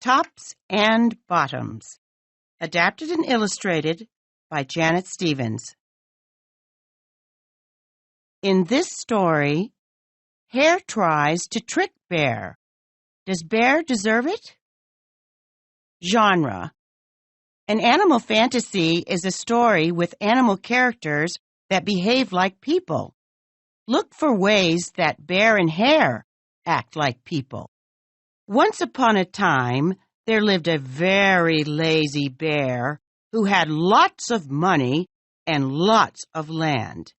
Tops and Bottoms, adapted and illustrated by Janet Stevens. In this story, Hare tries to trick Bear. Does Bear deserve it? Genre: an animal fantasy is a story with animal characters that behave like people. Look for ways that Bear and Hare act like people. Once upon a time, there lived a very lazy bear who had lots of money and lots of land.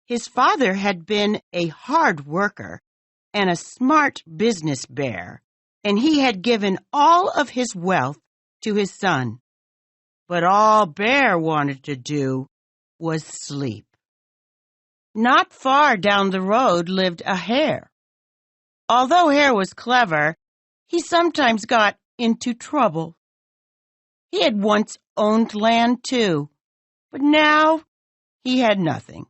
His father had been a hard worker and a smart business bear, and he had given all of his wealth to his son. But all Bear wanted to do was sleep. Not far down the road lived a hare. Although Hare was clever, he sometimes got into trouble. He had once owned land too, but now he had nothing.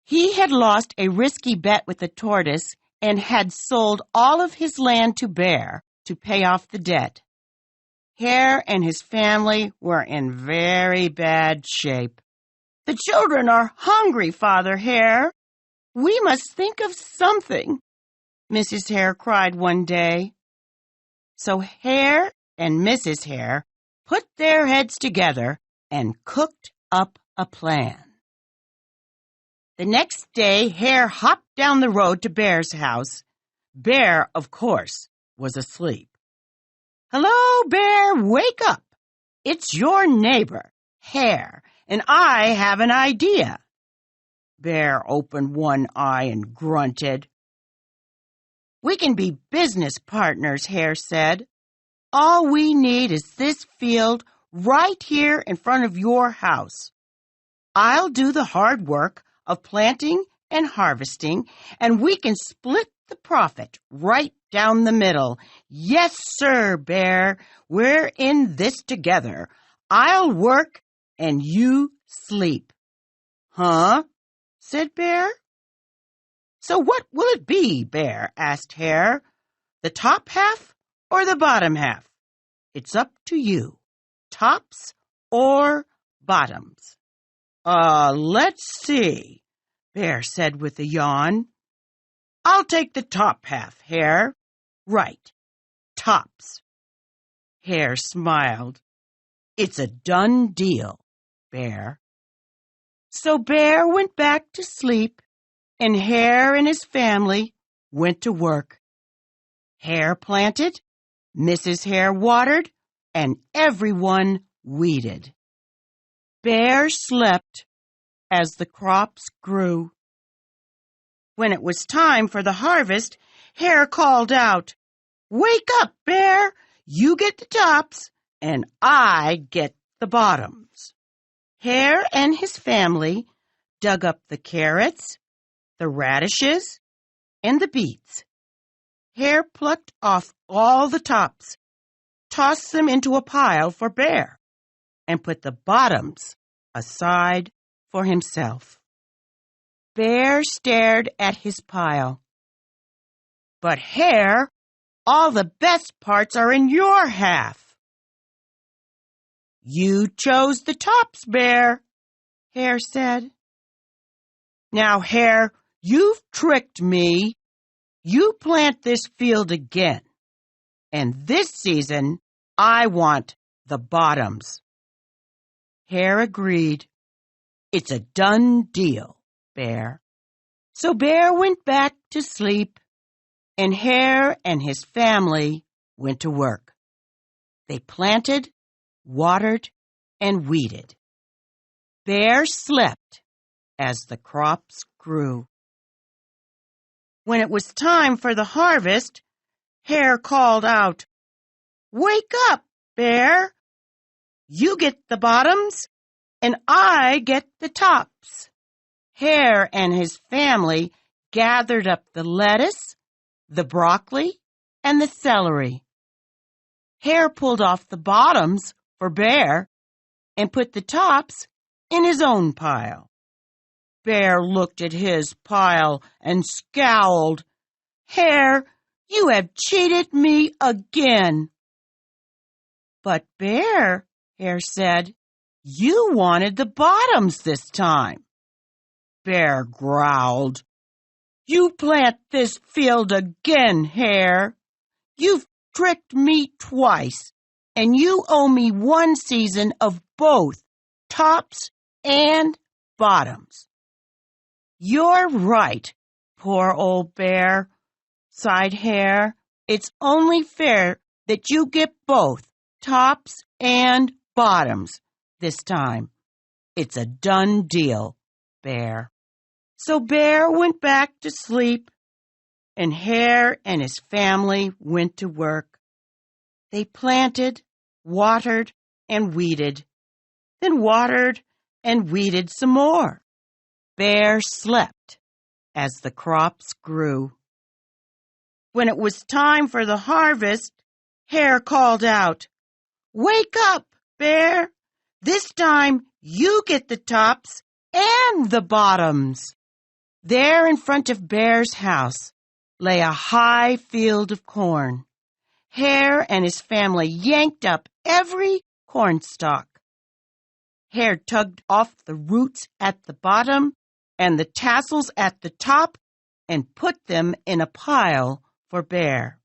He had lost a risky bet with the tortoise and had sold all of his land to Bear to pay off the debt. Hare and his family were in very bad shape. "The children are hungry, Father Hare. We must think of something," Mrs. Hare cried one day. So Hare and Mrs. Hare put their heads together and cooked up a plan. The next day, Hare hopped down the road to Bear's house. Bear, of course, was asleep. "Hello, Bear, wake up. It's your neighbor, Hare, and I have an idea." Bear opened one eye and grunted. "We can be business partners," Hare said. "All we need is this field right here in front of your house. I'll do the hard work of planting and harvesting, and we can split the profit right down the middle. Yes, sir, Bear, we're in this together. I'll work and you sleep." "Huh?" said Bear. "So what will it be, Bear?" asked Hare. "The top half or the bottom half? It's up to you. Tops or bottoms?" Let's see," Bear said with a yawn. "I'll take the top half, Hare." "Right, tops." Hare smiled. "It's a done deal, Bear." So Bear went back to sleep, and Hare and his family went to work. Hare planted, Mrs. Hare watered, and everyone weeded. Bear slept as the crops grew. When it was time for the harvest, Hare called out, "Wake up, Bear! You get the tops, and I get the bottoms." Hare and his family dug up the carrots, the radishes, and the beets. Hare plucked off all the tops, tossed them into a pile for Bear, and put the bottoms aside for himself. Bear stared at his pile. "But Hare, all the best parts are in your half." "You chose the tops, Bear," Hare said. "Now, Hare, you've tricked me. You plant this field again, and this season I want the bottoms." Hare agreed. "It's a done deal, Bear." So Bear went back to sleep, and Hare and his family went to work. They planted, watered, and weeded. Bear slept as the crops grew. When it was time for the harvest, Hare called out, "Wake up, Bear! You get the bottoms, and I get the tops." Hare and his family gathered up the lettuce, the broccoli, and the celery. Hare pulled off the bottoms for Bear and put the tops in his own pile. Bear looked at his pile and scowled. "Hare, You have cheated me again." "But Bear," Hare said, "you wanted the bottoms this time." Bear growled, "You plant this field again, Hare. You've tricked me twice, and you owe me one season of both tops and bottoms." "You're right, poor old Bear," sighed Hare. "It's only fair that you get both tops and bottoms this time. It's a done deal, Bear." So Bear went back to sleep, and Hare and his family went to work. They planted, watered, and weeded, then watered and weeded some more. Bear slept as the crops grew. When it was time for the harvest, Hare called out, "Wake up, Bear! This time you get the tops and the bottoms." There in front of Bear's house lay a high field of corn. Hare and his family yanked up every cornstalk. Hare tugged off the roots at the bottom and the tassels at the top and put them in a pile for Bear.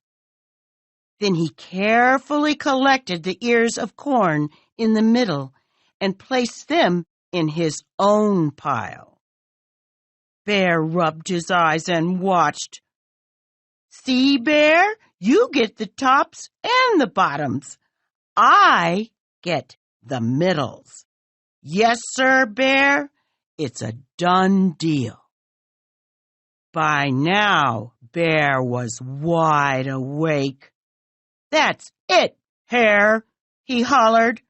Then he carefully collected the ears of corn in the middle and placed them in his own pile. Bear rubbed his eyes and watched. "See, Bear, you get the tops and the bottoms. I get the middles. Yes, sir, Bear, it's a done deal." By now, Bear was wide awake. "That's it, Hare," he hollered.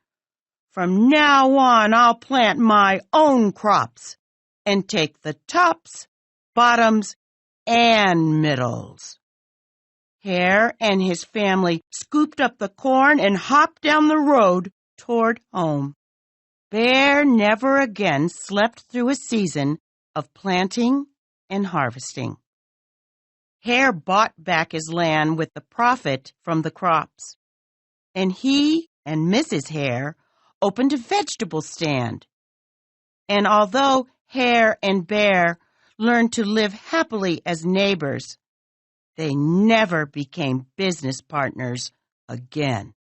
"From now on, I'll plant my own crops and take the tops, bottoms, and middles." Hare and his family scooped up the corn and hopped down the road toward home. Bear never again slept through a season of planting and harvesting. Hare bought back his land with the profit from the crops, and he and Mrs. Hare opened a vegetable stand. And although Hare and Bear learned to live happily as neighbors, they never became business partners again.